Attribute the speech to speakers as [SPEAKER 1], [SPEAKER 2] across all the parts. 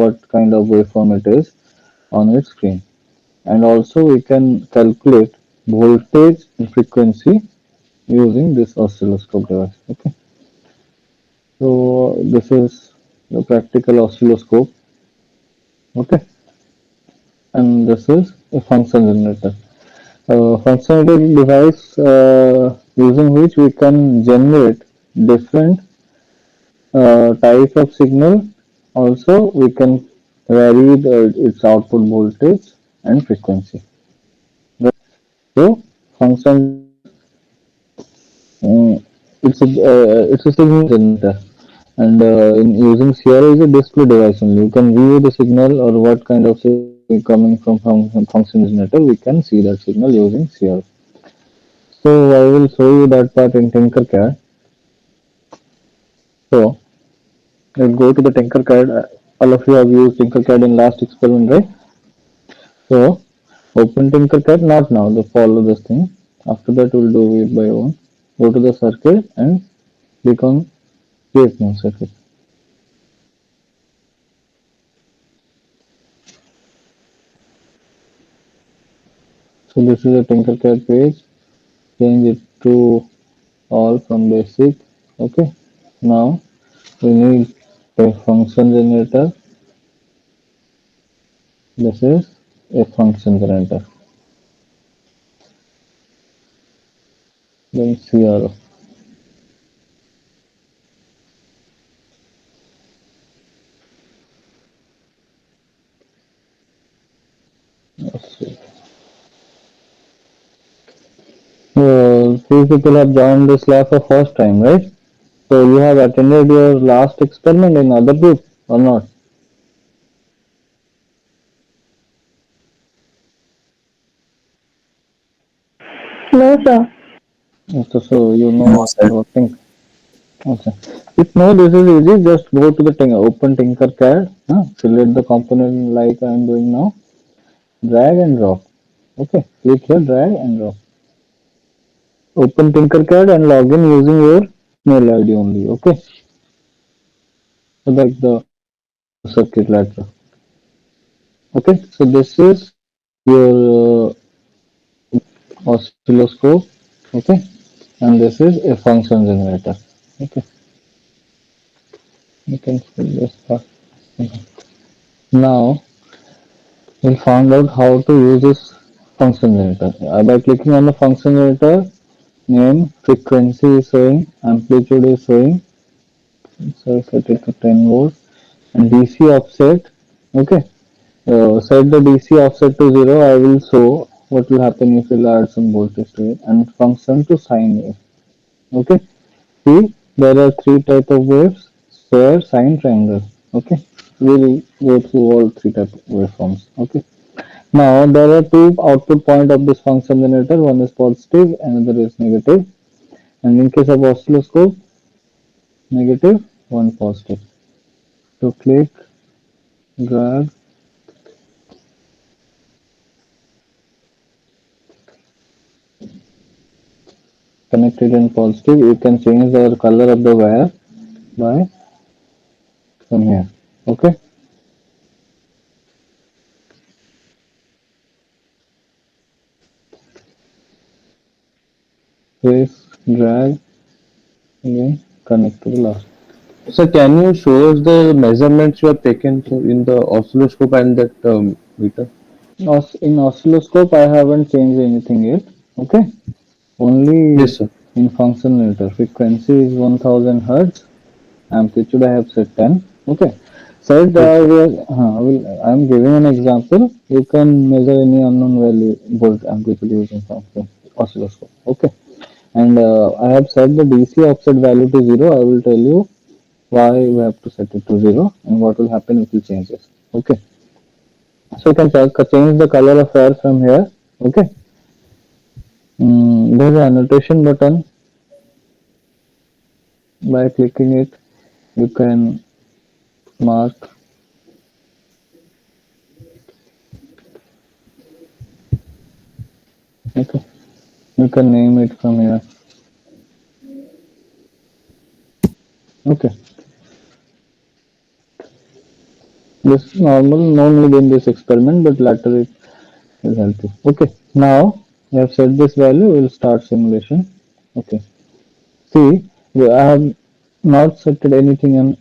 [SPEAKER 1] what kind of waveform it is on its screen. And also we can calculate voltage and frequency using this oscilloscope device. Okay, so this is the practical oscilloscope. Okay, and this is a function generator. Function generator device using which we can generate different types of signal. Also, we can vary its output voltage and frequency. So, function it's a signal generator, and in using CRO is a display device only. You can view the signal or what kind of signal coming from function generator. We can see that signal using CRO. So I will show you that part in Tinkercad. So let's go to the Tinkercad. All of you have used Tinkercad in last experiment, right? So open Tinkercad, not now. The follow this thing. After that, we'll do it by one. Go to the circuit and click on create new circuit. So this is a Tinkercad page. Change it to all from basic. Okay. Now we need a function generator. This is a function generator. Then CRO. Let's see. Few people have joined this lab for first time, right? So you have attended your last experiment in other group or not?
[SPEAKER 2] No, sir.
[SPEAKER 1] Okay, so you know
[SPEAKER 3] No, sir.
[SPEAKER 1] about think. Okay. If no, this is easy. Just go to the open Tinkercad. Select the component like I am doing now. Drag and drop. Okay. Click here, drag and drop. Open Tinkercad and log in using your mail ID only. Okay. So like the circuit ladder. Okay. So this is your oscilloscope. Okay. And this is a function generator. Okay. You can see this part. Okay. Now we'll find out how to use this function generator. By clicking on the function generator, name, frequency is showing, amplitude is showing, so set it to 10 volts, and DC offset. Okay, set the DC offset to 0. I will show what will happen if we'll add some voltage to it, and function to sine wave. Okay, see there are three type of waves: square, sine, triangle. Okay, we'll go through all three type of waveforms. Okay. Now there are two output point of this function generator. One is positive, another is negative. And in case of oscilloscope, negative, one positive. So click, drag, connected and positive. You can change the color of the wire by from here. Okay. Press, drag, again connect to the last.
[SPEAKER 3] So can you show us the measurements you have taken in the oscilloscope and that meter?
[SPEAKER 1] In oscilloscope, I haven't changed anything yet. Okay. Only
[SPEAKER 3] Yes, sir.
[SPEAKER 1] in function generator. Frequency is 1000 hertz. Amplitude I have set 10. Okay. Said
[SPEAKER 3] Yes, sir.
[SPEAKER 1] I am giving an example. You can measure any unknown value volt amplitude using function oscilloscope. Okay. And I have set the DC offset value to 0. I will tell you why we have to set it to 0 and what will happen if we change it. Okay. So you can change the color of air from here. Okay. There is an annotation button. By clicking it, you can mark. Okay. You can name it from here. Okay. This normal, no need in this experiment, but later it is healthy. Okay, now we have set this value, we will start simulation. Okay, see, I have not set anything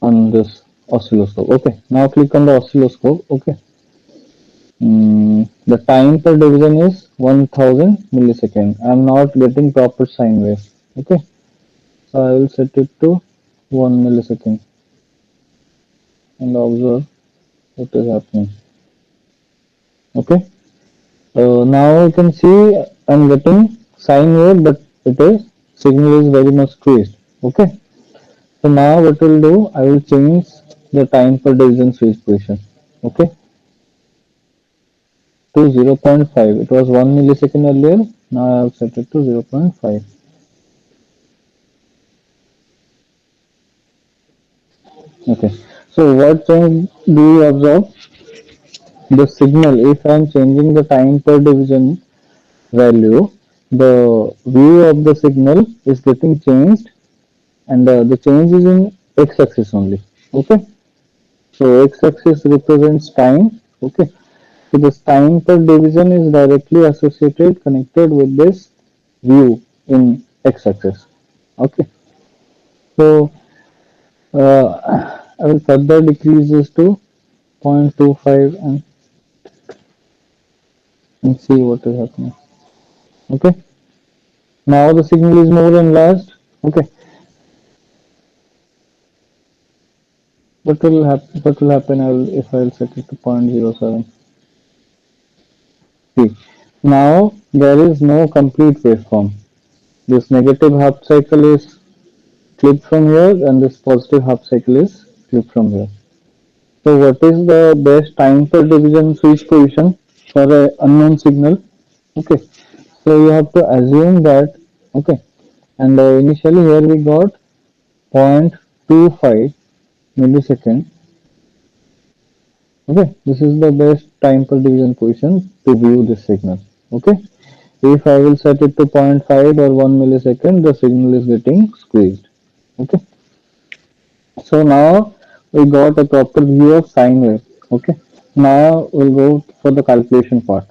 [SPEAKER 1] on this oscilloscope. Okay, now click on the oscilloscope. Okay, the time per division is 1000 millisecond. I am not getting proper sine wave. Okay, so I will set it to 1 millisecond and observe what is happening. Okay, now you can see I'm getting sine wave, but it is signal is very much squeezed. Okay, so now what we'll do, I will change the time per division switch position. Okay, to 0.5. It was 1 millisecond earlier. Now I have set it to 0.5. Okay, so what change do you observe? The signal, if I am changing the time per division value, the view of the signal is getting changed, and the change is in x-axis only. Okay, so x-axis represents time. Okay, so this time per division is directly associated, connected with this view in x-axis. Okay, so I will further decrease this to 0.25 and see what is happening. Okay, now the signal is more enlarged. Okay, what will happen if I will set it to 0.07? See, now there is no complete waveform. This negative half cycle is clipped from here, and this positive half cycle is clipped from here. So what is the best time per division switch position for a unknown signal? Okay, so you have to assume that. Okay, and initially here we got 0.25 millisecond. Okay, this is the best time per division position to view this signal. Okay, if I will set it to zero point 0.5 or 1 millisecond, the signal is getting squeezed. Okay, so now we got a proper view of sine wave. Okay, now we'll go for the calculation part.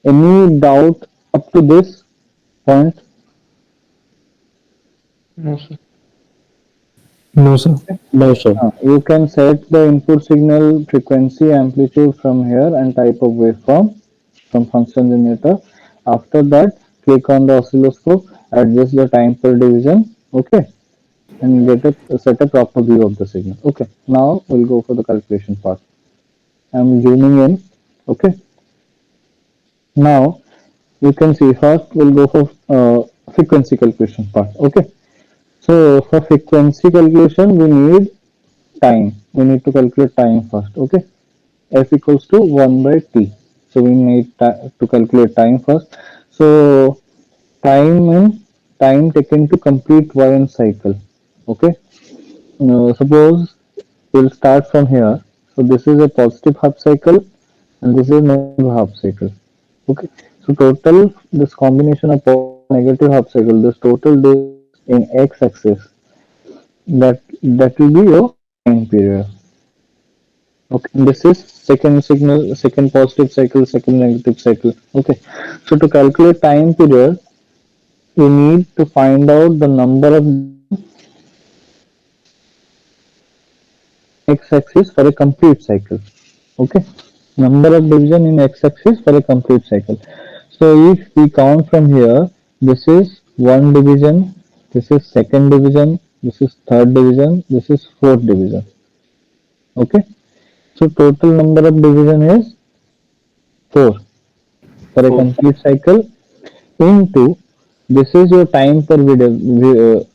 [SPEAKER 1] Any doubt up to this point?
[SPEAKER 4] No, sir.
[SPEAKER 5] No, sir.
[SPEAKER 3] No, sir.
[SPEAKER 1] You can set the input signal frequency, amplitude from here, and type of waveform from function generator. After that, click on the oscilloscope, adjust the time per division. Okay, and get a set a proper view of the signal. Okay, now we'll go for the calculation part. I'm zooming in. Okay, now you can see first we'll go for frequency calculation part. Okay, so for frequency calculation we need time. We need to calculate time first. Okay, f equals to 1 by t. So we need to calculate time first. So time in time taken to complete one cycle. Okay, suppose we'll start from here. So this is a positive half cycle and this is negative half cycle. Okay, so total this combination of positive and negative half cycle, this total distance in x-axis, that will be your time period. Okay, this is second signal, second positive cycle, second negative cycle. Okay, so to calculate time period, we need to find out the number of in x-axis for a complete cycle. Okay, number of division in x-axis for a complete cycle. So if we count from here, this is one division, this is second division, this is third division, this is fourth division. Okay, so total number of division is 4 for a
[SPEAKER 4] Four.
[SPEAKER 1] complete cycle into this is your time per division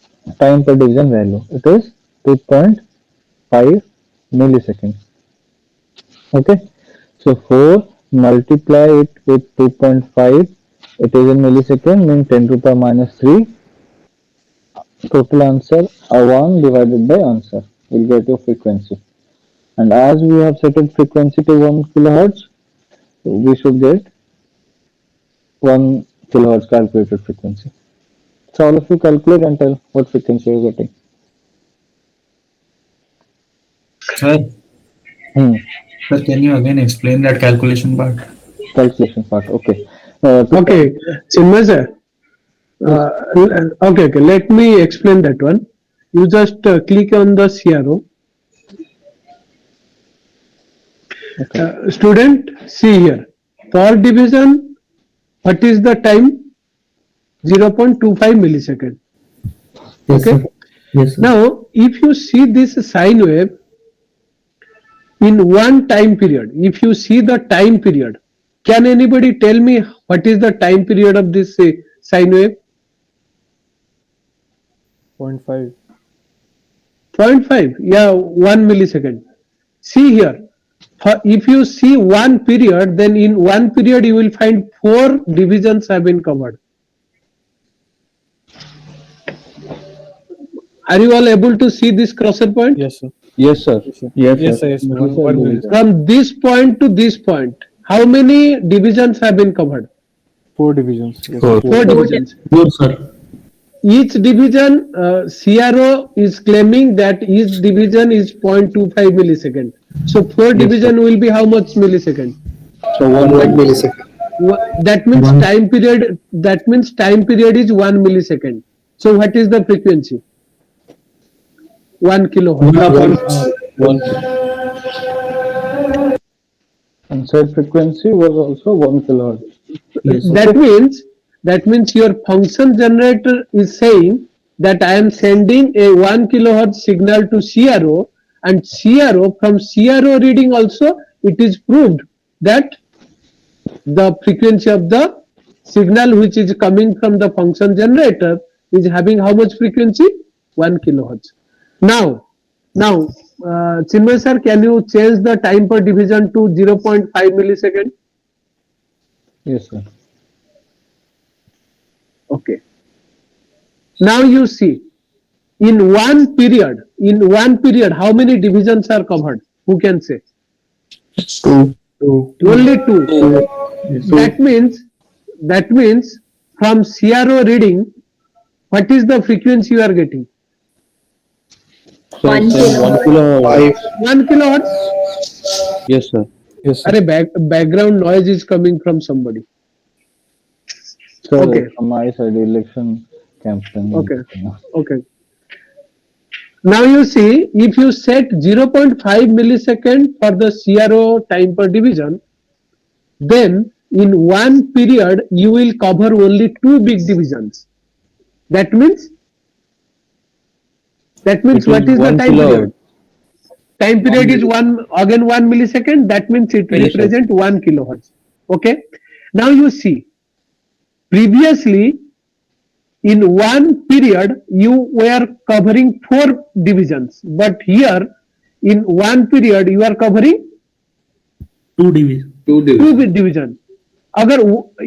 [SPEAKER 1] value. It is 2.5 milliseconds. Okay, so 4 multiply it with 2.5, it is in millisecond, means 10 to the power minus 3. Total answer 1 divided by answer will get your frequency. And as we have set it frequency to 1 kilohertz, we should get 1 kilohertz calculated frequency. So all of you calculate and tell what frequency you are getting.
[SPEAKER 5] Sir,
[SPEAKER 1] Hmm.
[SPEAKER 4] Sir, can you again explain that calculation part?
[SPEAKER 1] Calculation part. Okay.
[SPEAKER 5] Okay, Chinmay sir. Okay. Let me explain that one. You just click on the CRO.
[SPEAKER 1] Okay.
[SPEAKER 5] Student, see here. For division, what is the time? 0.25 millisecond.
[SPEAKER 4] Yes,
[SPEAKER 5] Okay.
[SPEAKER 4] sir. Yes, sir.
[SPEAKER 5] Now, if you see this sine wave in one time period, if you see the time period, can anybody tell me what is the time period of this sine wave?
[SPEAKER 6] 0.5.
[SPEAKER 5] 0.5, yeah, 1 millisecond. See here, if you see one period, then in one period you will find 4 divisions have been covered. Are you all able to see this crosser point?
[SPEAKER 6] Yes, sir.
[SPEAKER 3] Yes, sir.
[SPEAKER 6] Yes, sir.
[SPEAKER 1] Yes,
[SPEAKER 6] Yes,
[SPEAKER 1] sir.
[SPEAKER 6] sir. Yes, sir.
[SPEAKER 3] These
[SPEAKER 6] One,
[SPEAKER 3] are
[SPEAKER 6] one
[SPEAKER 3] divisions.
[SPEAKER 6] millisecond.
[SPEAKER 5] From this point to this point, how many divisions have been covered?
[SPEAKER 6] 4 divisions. Yes,
[SPEAKER 3] Four.
[SPEAKER 6] sir.
[SPEAKER 5] 4 divisions.
[SPEAKER 4] Good, sir.
[SPEAKER 5] Each division, CRO is claiming that each division is 0.25 millisecond. So 4
[SPEAKER 3] Yes, sir.
[SPEAKER 5] division will be how much millisecond?
[SPEAKER 3] So 1
[SPEAKER 6] millisecond.
[SPEAKER 5] That means
[SPEAKER 4] One.
[SPEAKER 5] time period. That means time period is 1 millisecond. So what is the frequency? 1 kilohertz.
[SPEAKER 3] 1.
[SPEAKER 1] And set frequency was also 1 kilohertz.
[SPEAKER 4] Yes, sir.
[SPEAKER 5] That means your function generator is saying that I am sending a 1 kilohertz signal to CRO, and CRO, from CRO reading also it is proved that the frequency of the signal which is coming from the function generator is having how much frequency? 1 kilohertz. Now, Chinmay sir, can you change the time per division to 0.5 millisecond?
[SPEAKER 1] Yes, sir.
[SPEAKER 5] Okay. Now you see, in one period, how many divisions are covered? Who can say?
[SPEAKER 6] 2.
[SPEAKER 5] Only 2.
[SPEAKER 4] Yes,
[SPEAKER 5] That means from CRO reading, what is the frequency you are getting?
[SPEAKER 3] So 1 kilohertz.
[SPEAKER 5] 1 kilohertz.
[SPEAKER 3] Yes, sir.
[SPEAKER 6] Yes, sir.
[SPEAKER 5] Background noise is coming from somebody.
[SPEAKER 1] Sir,
[SPEAKER 5] Okay.
[SPEAKER 1] from my side, election campaign.
[SPEAKER 5] Okay. Now you see, if you set 0.5 millisecond for the CRO time per division, then in one period you will cover only 2 big divisions. That means
[SPEAKER 3] It
[SPEAKER 5] what is the
[SPEAKER 3] 1
[SPEAKER 5] time period?
[SPEAKER 3] kilohertz.
[SPEAKER 5] Time period is 1 millisecond. That means it
[SPEAKER 3] Yes, sir.
[SPEAKER 5] represents 1 kilohertz. Okay. Now you see, previously in one period you were covering 4 divisions, but here in one period you are covering
[SPEAKER 4] 2 division.
[SPEAKER 5] 2 division. अगर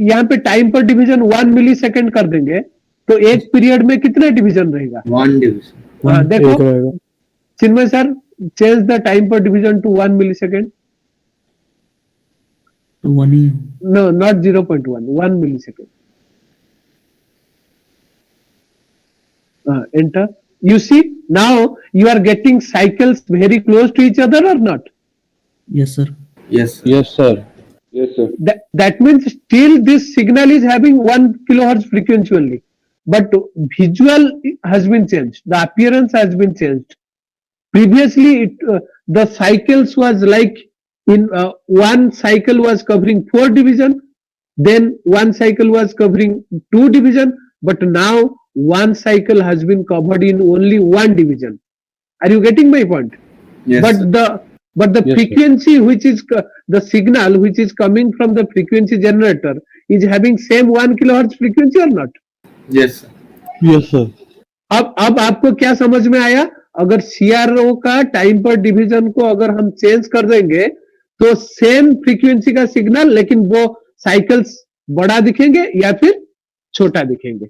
[SPEAKER 5] यहाँ पे time per division 1 मिली second कर देंगे तो एक period में कितने division रहेगा?
[SPEAKER 4] 1 division.
[SPEAKER 5] हाँ, देखो
[SPEAKER 6] एक रहेगा.
[SPEAKER 5] Chinmay sir, change the time per division to 1 millisecond.
[SPEAKER 4] So 1 ही.
[SPEAKER 5] No, not 0.1, 1 millisecond. Enter. You see, now you are getting cycles very close to each other or not?
[SPEAKER 4] Yes, sir. Yes.
[SPEAKER 3] Yes, sir. Yes, sir.
[SPEAKER 5] That means still this signal is having 1 kilohertz frequency only. But visual has been changed. The appearance has been changed. Previously, the cycles was like in one cycle was covering 4 division, then one cycle was covering 2 division, but now one cycle has been covered in only 1 division. Are you getting my point?
[SPEAKER 4] Yes.
[SPEAKER 5] But the
[SPEAKER 3] Yes, sir.
[SPEAKER 5] frequency which is the signal which is coming from the frequency generator is having same 1 kilohertz frequency or not?
[SPEAKER 4] Yes, sir.
[SPEAKER 3] Yes, sir.
[SPEAKER 5] अब आपको क्या समझ में आया? अगर CRO का time per division को अगर हम चेंज कर देंगे तो सेम फ्रीक्वेंसी का सिग्नल, लेकिन वो साइकिल्स बड़ा दिखेंगे या फिर छोटा दिखेंगे,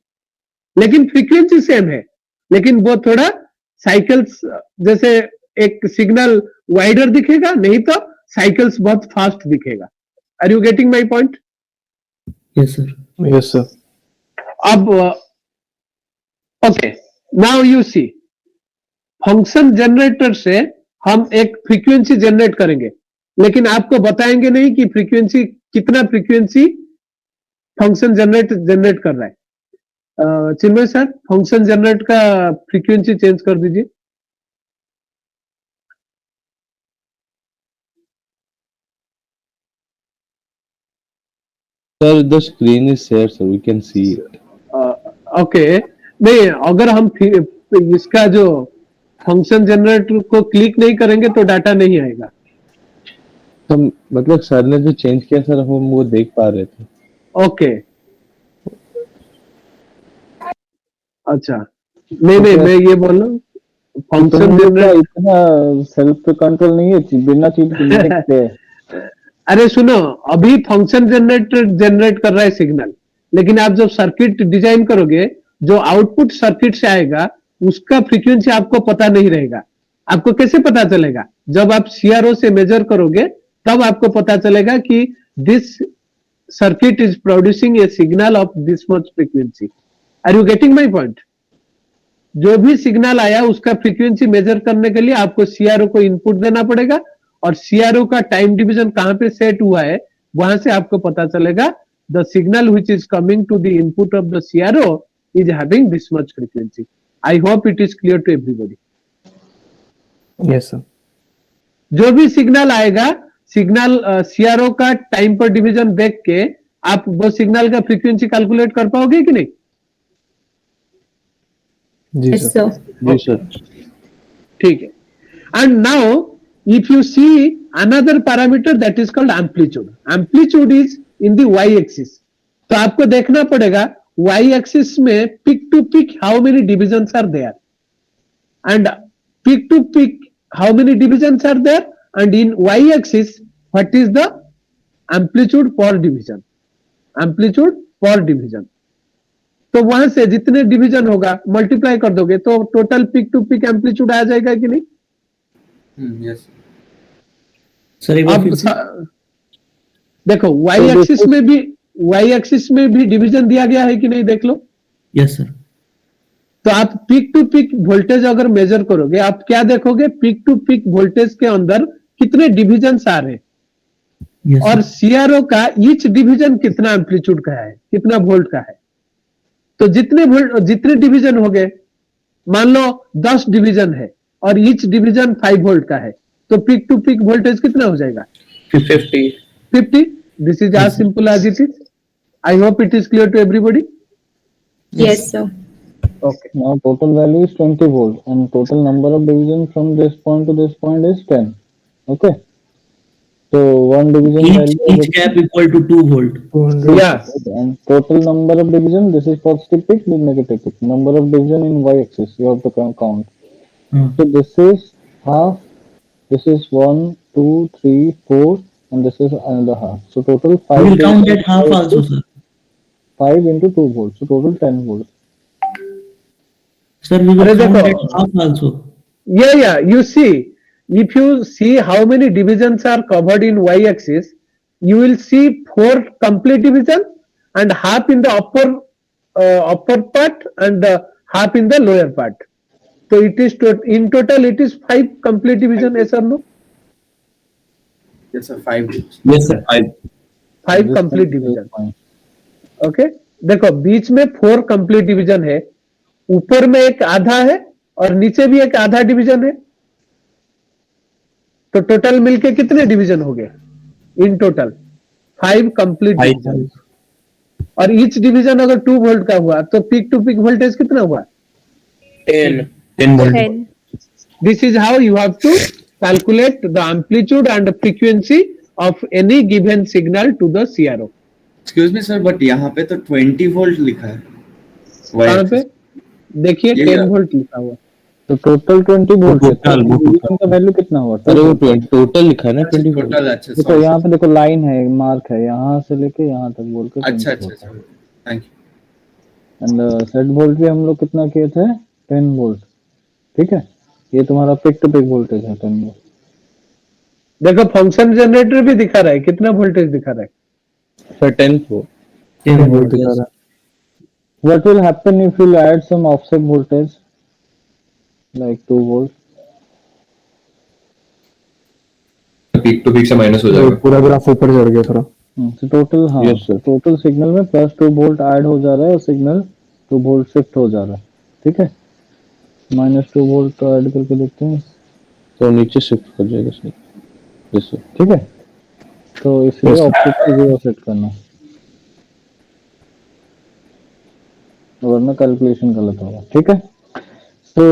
[SPEAKER 5] लेकिन फ्रीक्वेंसी सेम है, लेकिन वो थोड़ा साइकिल्स जैसे एक सिग्नल वाइडर दिखेगा, नहीं तो साइकिल्स बहुत फास्ट दिखेगा. Are you getting my point?
[SPEAKER 4] Yes, sir.
[SPEAKER 6] Yes, sir.
[SPEAKER 5] अब okay, now you see, function generator से हम एक फ्रीक्वेंसी जनरेट करेंगे, लेकिन आपको बताएंगे नहीं कि फ्रीक्वेंसी कितना फ्रीक्वेंसी फंक्शन जनरेट कर रहा है। चिन्मय सर, फंक्शन जनरेट का फ्रीक्वेंसी चेंज कर दीजिए।
[SPEAKER 3] Sir, the screen is shared, so we can see it.
[SPEAKER 5] Okay, नहीं, अगर हम इसका जो फंक्शन जनरेटर को क्लिक नहीं करेंगे तो डाटा नहीं आएगा।
[SPEAKER 3] तो मतलब सर ने जो चेंज किया सर, हम वो देख पा रहे थे।
[SPEAKER 5] ओके, अच्छा, नहीं, मैं ये बोल रहा हूँ फंक्शन जनरेट।
[SPEAKER 1] इतना सेल्फ कंट्रोल नहीं है, बिना चीज के
[SPEAKER 5] अरे सुनो, अभी फंक्शन जनरेट कर रहा है सिग्नल, लेकिन आप जब सर्किट डिजाइन करोगे, जो आउटपुट सर्किट से आएगा उसका फ्रीक्वेंसी आपको पता नहीं रहेगा। आपको कैसे पता चलेगा? जब आप सीआरओ से मेजर करोगे तब आपको पता चलेगा कि this circuit is producing a signal of this much frequency. Are you getting my point? जो भी सिग्नल आया उसका फ्रीक्वेंसी मेजर करने के लिए आपको सीआरओ को इनपुट देना पड़ेगा, और सीआरओ का टाइम डिवीजन कहां पे सेट हुआ है वहां से आपको पता चलेगा the signal which is coming to the input of the CRO is having this much frequency. I hope it is clear to everybody.
[SPEAKER 6] Yes, sir.
[SPEAKER 5] जो भी सिग्नल आएगा, सिग्नल सीआरओ का टाइम पर डिवीजन देख के आप वो signal का frequency calculate कर पाओगे कि नहीं?
[SPEAKER 6] जी
[SPEAKER 2] Yes,
[SPEAKER 6] सर.
[SPEAKER 2] sir.
[SPEAKER 3] जी सर।
[SPEAKER 5] ठीक है। And now if you see another parameter that is called amplitude. Amplitude is in the y axis. तो आपको देखना पड़ेगा y axis में peak to peak how many divisions are there, and peak to peak how many divisions are there, and in y axis what is the amplitude per division, amplitude per division. तो वहां से जितने division होगा multiply कर दोगे तो total peak to peak amplitude आ जाएगा कि नहीं?
[SPEAKER 4] यस
[SPEAKER 7] सर एक बार
[SPEAKER 5] अब
[SPEAKER 7] फिर से।
[SPEAKER 5] देखो वाई एक्सिस में भी डिवीजन दिया गया है कि नहीं, देख लो।
[SPEAKER 7] Yes sir.
[SPEAKER 5] तो आप पीक टू पीक वोल्टेज अगर मेजर करोगे, आप क्या देखोगे? पीक टू पीक वोल्टेज के अंदर कितने डिवीजन आ रहे हैं,
[SPEAKER 7] यस
[SPEAKER 5] और
[SPEAKER 7] सर।
[SPEAKER 5] सीआरओ का ईच डिवीजन कितना एम्पलीट्यूड का है, कितना वोल्ट का है। तो जितने डिवीजन हो गए, मान लो 10 डिवीजन है और ईच डिवीजन 5 वोल्ट का है, तो पीक टू पीक वोल्टेज कितना हो जाएगा? 50. This is as simple as it is. I hope it is clear to everybody.
[SPEAKER 2] Yes, sir.
[SPEAKER 5] Okay.
[SPEAKER 1] Now total value is 20 volt and total number of divisions from this point to this point is 10. Okay. So one division value
[SPEAKER 7] Each gap equal to 2 volt.
[SPEAKER 6] 200.
[SPEAKER 5] Yeah.
[SPEAKER 1] and total number of division, this is positive peak, this is negative peak. Number of division in y-axis you have to count. So this is half, this is 1, 2, 3, 4, and this is another half. So total 5.
[SPEAKER 7] We will count that half also, sir.
[SPEAKER 1] 5 into 2 volts, so total 10 volts.
[SPEAKER 7] Sir, we will
[SPEAKER 5] Arey
[SPEAKER 7] count
[SPEAKER 5] dekho.
[SPEAKER 7] that half also.
[SPEAKER 5] Yeah. You see, if you see how many divisions are covered in y-axis, you will see 4 complete division and half in the upper part and half in the lower part. So it is in total it is 5 complete division. Yes or no?
[SPEAKER 4] yes sir 5
[SPEAKER 7] Yes, sir.
[SPEAKER 5] 5
[SPEAKER 1] This
[SPEAKER 5] complete
[SPEAKER 1] is
[SPEAKER 5] division.
[SPEAKER 1] fine.
[SPEAKER 5] Okay, देखो बीच में 4 complete division है, ऊपर में एक आधा है और नीचे भी एक आधा डिवीजन है। तो टोटल मिलके कितने डिवीजन हो गए? In total 5 complete division. और ईच डिवीजन अगर 2 वोल्ट का हुआ तो पीक टू पीक वोल्टेज कितना हुआ?
[SPEAKER 7] 10 volt.
[SPEAKER 2] 10.
[SPEAKER 5] This is how you have to calculate the amplitude and frequency of any given signal to the CRO.
[SPEAKER 4] Excuse me sir, but यहाँ पे तो 20 वोल्ट लिखा है।
[SPEAKER 5] कहां पे? देखिए
[SPEAKER 4] ये
[SPEAKER 5] 10 वोल्ट लिखा हुआ।
[SPEAKER 1] तो टोटल 20 वोल्ट है,
[SPEAKER 3] Total,
[SPEAKER 1] तो division का वैल्यू कितना हुआ?
[SPEAKER 3] अरे वो टोटल लिखा है ना 20 volt।
[SPEAKER 4] टोटल अच्छा
[SPEAKER 1] देखो यहाँ पे देखो लाइन है, मार्क है, यहाँ से लेके यहाँ तक बोल के
[SPEAKER 4] अच्छा thank you.
[SPEAKER 1] And set volt भी हम लोग कितना किए थे? 10 वोल्ट। ठीक है, ये तुम्हारा पिक टू पिक वोल्टेज है 10 वोल्ट।
[SPEAKER 5] देखो फंक्शन जनरेटर भी दिखा रहा है, कितना वोल्टेज दिखा रहा है?
[SPEAKER 3] Sir 10 volt।
[SPEAKER 7] 10
[SPEAKER 6] volt
[SPEAKER 7] volt.
[SPEAKER 6] दिखा
[SPEAKER 7] Yes.
[SPEAKER 6] रहा है.
[SPEAKER 1] What will happen if you add some offset voltage like 2 volt?
[SPEAKER 8] Peak to peak से माइनस हो
[SPEAKER 6] तो
[SPEAKER 8] जाएगा।
[SPEAKER 6] पूरा ग्राफ ऊपर चढ़ गया थोड़ा।
[SPEAKER 1] तो टोटल, हाँ,
[SPEAKER 3] Yes, sir.
[SPEAKER 1] टोटल सिग्नल में +2 वोल्ट ऐड हो जा रहा है और सिग्नल 2 वोल्ट शिफ्ट हो जा रहा है। ठीक है, -2 वोल्ट तो ऐड करके देखते हैं।
[SPEAKER 3] तो नीचे शिफ्ट कर जाएगा सर। Yes sir.
[SPEAKER 1] ठीक है, तो इसलिए
[SPEAKER 3] Yes, sir.
[SPEAKER 1] आउटपुट को 0 सेट करना, वरना कैलकुलेशन गलत होगा। ठीक है, तो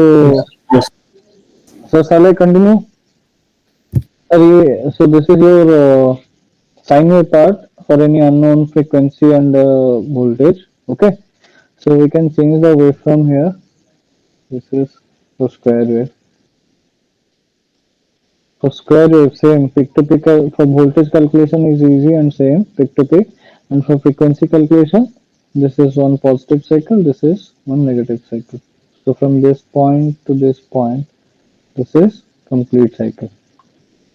[SPEAKER 3] Yes.
[SPEAKER 1] Sir shall continue sir. ये so this is your sine wave part for any unknown frequency and voltage. Okay, so we can change the waveform here. This is for square wave. For square wave, same peak to peak. For voltage calculation is easy and same peak to peak. And for frequency calculation, this is one positive cycle, this is one negative cycle. So from this point to this point, this is complete cycle.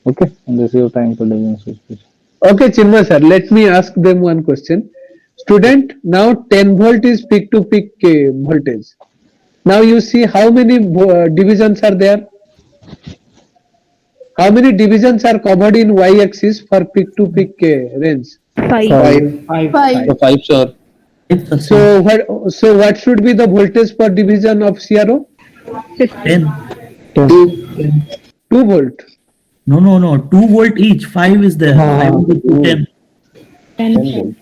[SPEAKER 1] Okay, and this is your time per division switch.
[SPEAKER 5] Okay, Chinmay sir, let me ask them one question. Student, now 10 volt is peak to peak voltage. Now you see how many divisions are there? How many divisions are covered in y-axis for peak to peak range?
[SPEAKER 2] 5.
[SPEAKER 7] 5.
[SPEAKER 3] So 5 sir.
[SPEAKER 5] So what should be the voltage per division of CRO?
[SPEAKER 7] 10.
[SPEAKER 5] 2 volt.
[SPEAKER 7] No. 2 volt each. 5 is there. 5 into 10.
[SPEAKER 2] 10
[SPEAKER 3] 10 volt.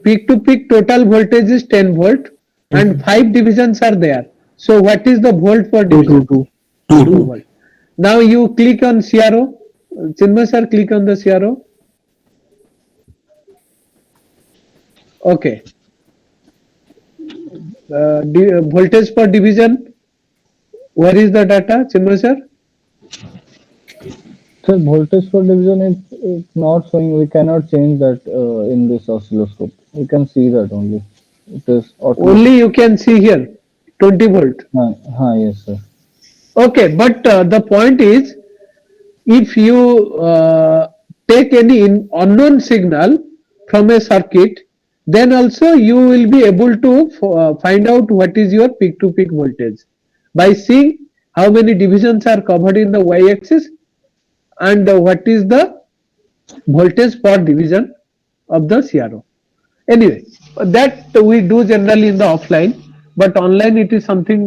[SPEAKER 5] Peak to peak total voltage is 10 volt and 5 divisions are there. So what is the volt per division? 2 volt. Now you click on CRO. Chinmay sir, click on the CRO. Okay. Voltage per division. Where is the data, Chinmay sir?
[SPEAKER 1] So voltage per division is not showing. We cannot change that in this oscilloscope. You can see that only. It is
[SPEAKER 5] Only you can see here 20 volt.
[SPEAKER 1] Yes sir.
[SPEAKER 5] Okay, but the point is, if you take any unknown signal from a circuit, then also you will be able to find out what is your peak to peak voltage by seeing how many divisions are covered in the y-axis and what is the voltage per division of the CRO. Anyway, that we do generally in the offline, but online it is something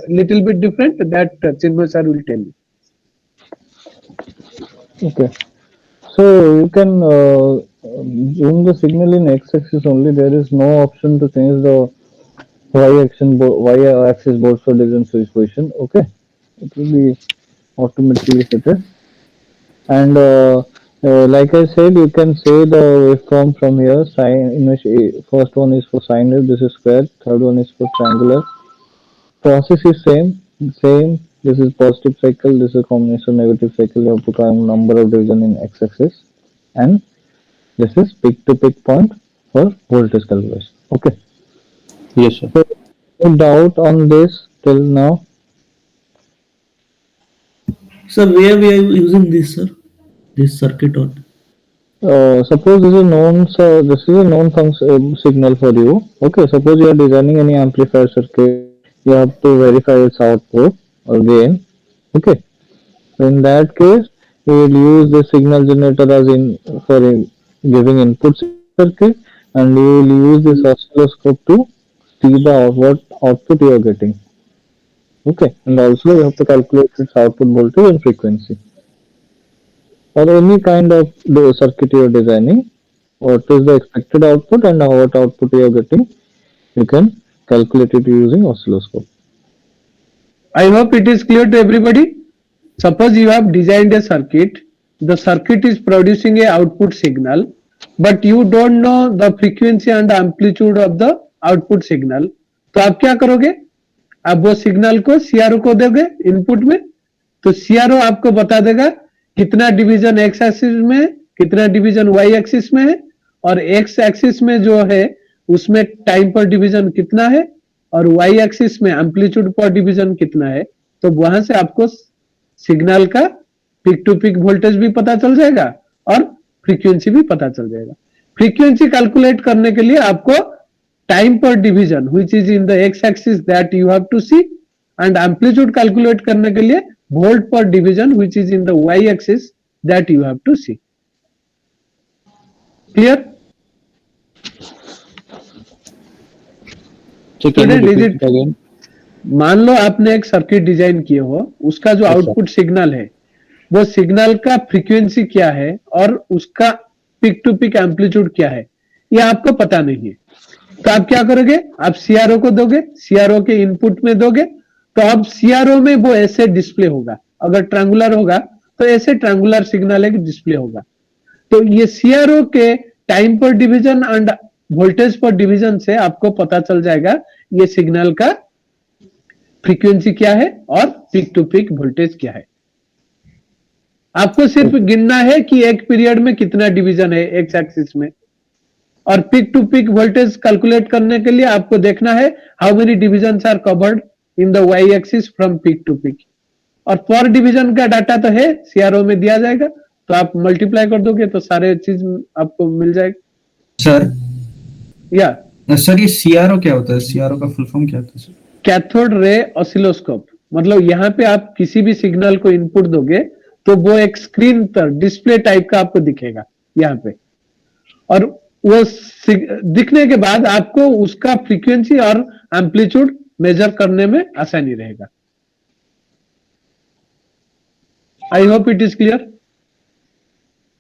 [SPEAKER 5] little bit different that Chinmay sir will tell you.
[SPEAKER 1] Okay. So you can zoom the signal in x-axis only. There is no option to change the y-axis board for division switch position. Okay, it will be automatically set. And like I said, you can say the waveform from here. First one is for sine wave. This is square. Third one is for triangular. Process is same. This is positive cycle. This is combination negative cycle. You have to count number of division in x-axis, and this is peak to peak point for voltage calculation. Okay.
[SPEAKER 3] Yes sir.
[SPEAKER 1] So no doubt on this till now.
[SPEAKER 7] Sir, where we are using this, sir? This circuit or
[SPEAKER 1] Suppose this is a known function signal for you. Okay. Suppose you are designing any amplifier circuit. You have to verify its output or gain. Okay. So in that case, you will use the signal generator as giving inputs in the circuit, and you will use this oscilloscope to see the output you are getting. Okay, and also you have to calculate its output voltage and frequency. Or any kind of the circuit you are designing, what is the expected output and what output you are getting, you can calculate it using oscilloscope.
[SPEAKER 5] I hope it is clear to everybody. Suppose you have designed a circuit, the circuit is producing a output signal, but you don't know the frequency and amplitude of the output signal. तो आप क्या करोगे? आप वो signal को CRO को दोगे input में, तो सीआरओ आपको बता देगा कितना डिवीजन एक्स एक्सिस में है, कितना डिवीजन वाई एक्सिस में है, और एक्स एक्सिस में जो है उसमें टाइम पर डिवीजन कितना है और वाई एक्सिस में एम्पलीट्यूड पर डिवीजन कितना है. तो वहां से आपको सिग्नल का पीक टू पीक वोल्टेज भी पता चल जाएगा और फ्रीक्वेंसी भी पता चल जाएगा. फ्रीक्वेंसी कैलकुलेट करने के लिए आपको time per division which is in the X axis that you have to see, and amplitude calculate करने के लिए volt per division which is in the y-axis that you have to see. Clear?
[SPEAKER 3] So can you
[SPEAKER 5] Student, is
[SPEAKER 3] repeat
[SPEAKER 5] it?
[SPEAKER 3] it again?
[SPEAKER 5] मान लो आपने एक circuit design किए हो, उसका जो
[SPEAKER 3] अच्छा।
[SPEAKER 5] आउटपुट सिग्नल है वो सिग्नल का फ्रीक्वेंसी क्या है और उसका पिक टू पिक एम्पलीट्यूड क्या है, ये आपको पता नहीं है। तो आप क्या करोगे, आप सीआरओ को दोगे, सीआरओ के इनपुट में दोगे, तो अब सीआरओ में वो ऐसे डिस्प्ले होगा। अगर ट्रायंगुलर होगा तो ऐसे ट्रायंगुलर सिग्नल एक डिस्प्ले होगा। तो ये सीआरओ के time per division end voltage पर डिवीजन से आपको पता चल जाएगा ये सिग्नल का फ्रीक्वेंसी क्या है और पिक टू पिक वोल्टेज क्या है। आपको सिर्फ गिनना है कि एक पीरियड में कितना डिवीजन है एक्स एक्सिस में, और peak to peak voltage calculate करने के लिए आपको देखना है how many divisions are covered in the Y axis from peak to peak. और पर डिवीजन का डाटा तो है सीआरओ में दिया जाएगा, तो आप मल्टीप्लाई कर दोगे तो सारे चीज आपको मिल जाएगा।
[SPEAKER 8] सर
[SPEAKER 5] या
[SPEAKER 8] सर ये सीआरओ क्या होता है? सीआरओ का फुल फॉर्म क्या होता है सर?
[SPEAKER 5] Cathode ray oscilloscope. मतलब यहाँ पे आप किसी भी सिग्नल को इनपुट दोगे तो वो एक स्क्रीन पर डिस्प्ले टाइप का आपको दिखेगा यहाँ पे, और वो दिखने के बाद आपको उसका फ्रीक्वेंसी और एम्पलीट्यूड मेजर करने में आसानी रहेगा। आई hope it is clear.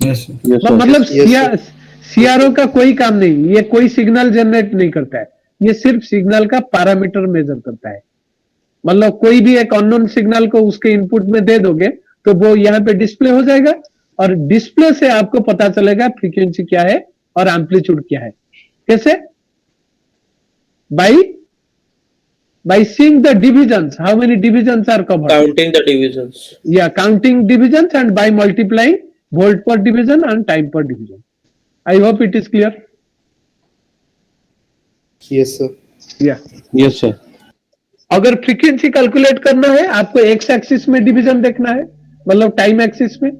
[SPEAKER 8] Yes sir.
[SPEAKER 3] Yes, sir.
[SPEAKER 5] मतलब सीआरओ का कोई काम नहीं, ये कोई सिग्नल जनरेट नहीं करता है, ये सिर्फ सिग्नल का पैरामीटर मेजर करता है। मतलब कोई भी एक अननोन सिग्नल को उसके इनपुट में दे दोगे तो वो यहाँ पे डिस्प्ले हो जाएगा, और डिस्प्ले से आपको पता चलेगा फ्रीक्वेंसी क्या है और एम्पलीट्यूड क्या है। कैसे? by seeing the divisions, how many divisions are covered,
[SPEAKER 7] Counting the divisions.
[SPEAKER 5] yeah, counting divisions, and by multiplying volt per division and time per division. I hope it is clear.
[SPEAKER 9] Yes, sir.
[SPEAKER 5] Yeah.
[SPEAKER 3] Yes, sir.
[SPEAKER 5] अगर frequency calculate करना है आपको x axis में division देखना है, मतलब time axis में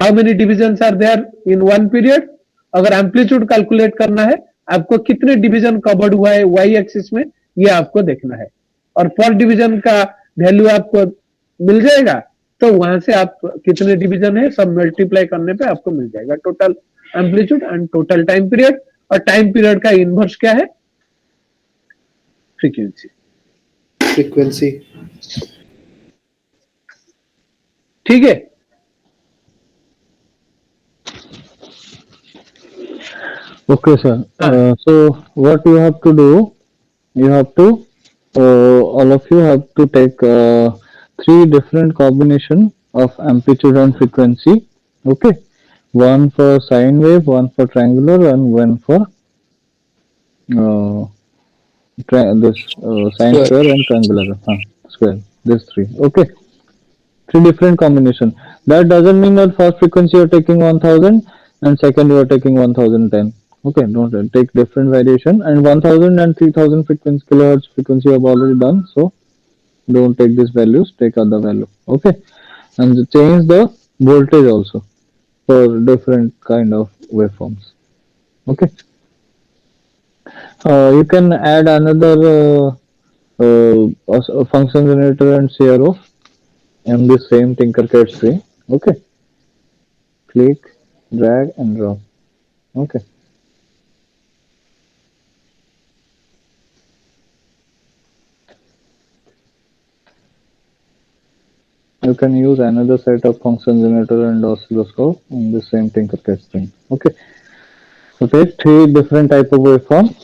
[SPEAKER 5] how many divisions are there in one period. अगर एम्पलीट्यूड कैलकुलेट करना है आपको कितने डिवीजन कवर्ड हुआ है वाई एक्सिस में, ये आपको देखना है, और पर डिवीजन का वैल्यू आपको मिल जाएगा, तो वहां से आप कितने डिवीजन है सब मल्टीप्लाई करने पे आपको मिल जाएगा total amplitude and total time period. और टाइम पीरियड का इनवर्स क्या है? फ्रीक्वेंसी।
[SPEAKER 9] Frequency.
[SPEAKER 5] ठीक है।
[SPEAKER 1] Okay, sir. So what you have to do, you have to, all of you have to take three different combination of amplitude and frequency. Okay, one for sine wave, one for triangular, and one for sine square and triangular square. These three. Okay, three different combination. That doesn't mean that first frequency you are taking 1000 and second you are taking 1010. Okay, don't take different variation, and 1000 and 3000 frequency kilohertz frequency you have already done, so don't take these values, take other value. Okay, and change the voltage also for different kind of waveforms. Okay, you can add another function generator and CRO in the same Tinkercad tree. Okay, click, drag and drop. Okay. You can use another set of function generator and oscilloscope in the same Tinkercad string. Okay. So take three different type of waveform.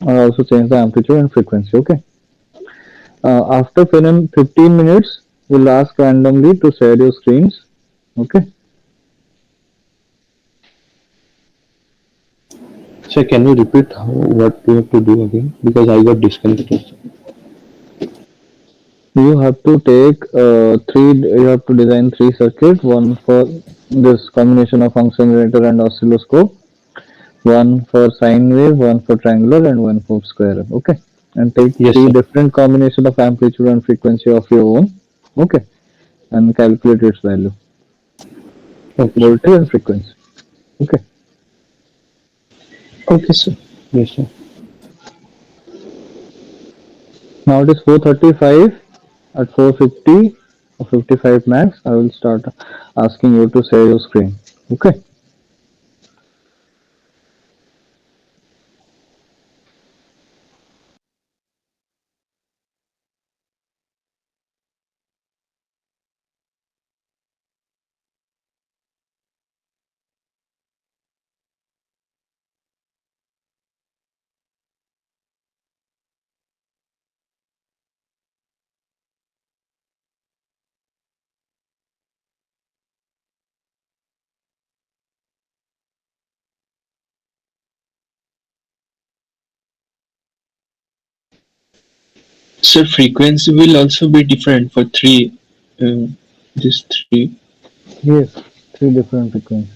[SPEAKER 1] Also change the amplitude and frequency. Okay. After 15 minutes, we'll ask randomly to share your screens. Okay.
[SPEAKER 3] Sir, can you repeat what we have to do again? Because I got disconnected.
[SPEAKER 1] You have to take you have to design three circuits, one for this combination of function generator and oscilloscope, one for sine wave, one for triangular, and one for square. Okay, and take three different combination of amplitude and frequency of your own. Okay, and calculate its value. Okay. Voltage and frequency. Okay.
[SPEAKER 3] Okay, sir. Yes, sir.
[SPEAKER 1] Now it is 4:35. At 4:50, or 55 max, I will start asking you to share your screen. Okay.
[SPEAKER 10] So frequency will also be different for these three.
[SPEAKER 1] Yes, three different frequencies.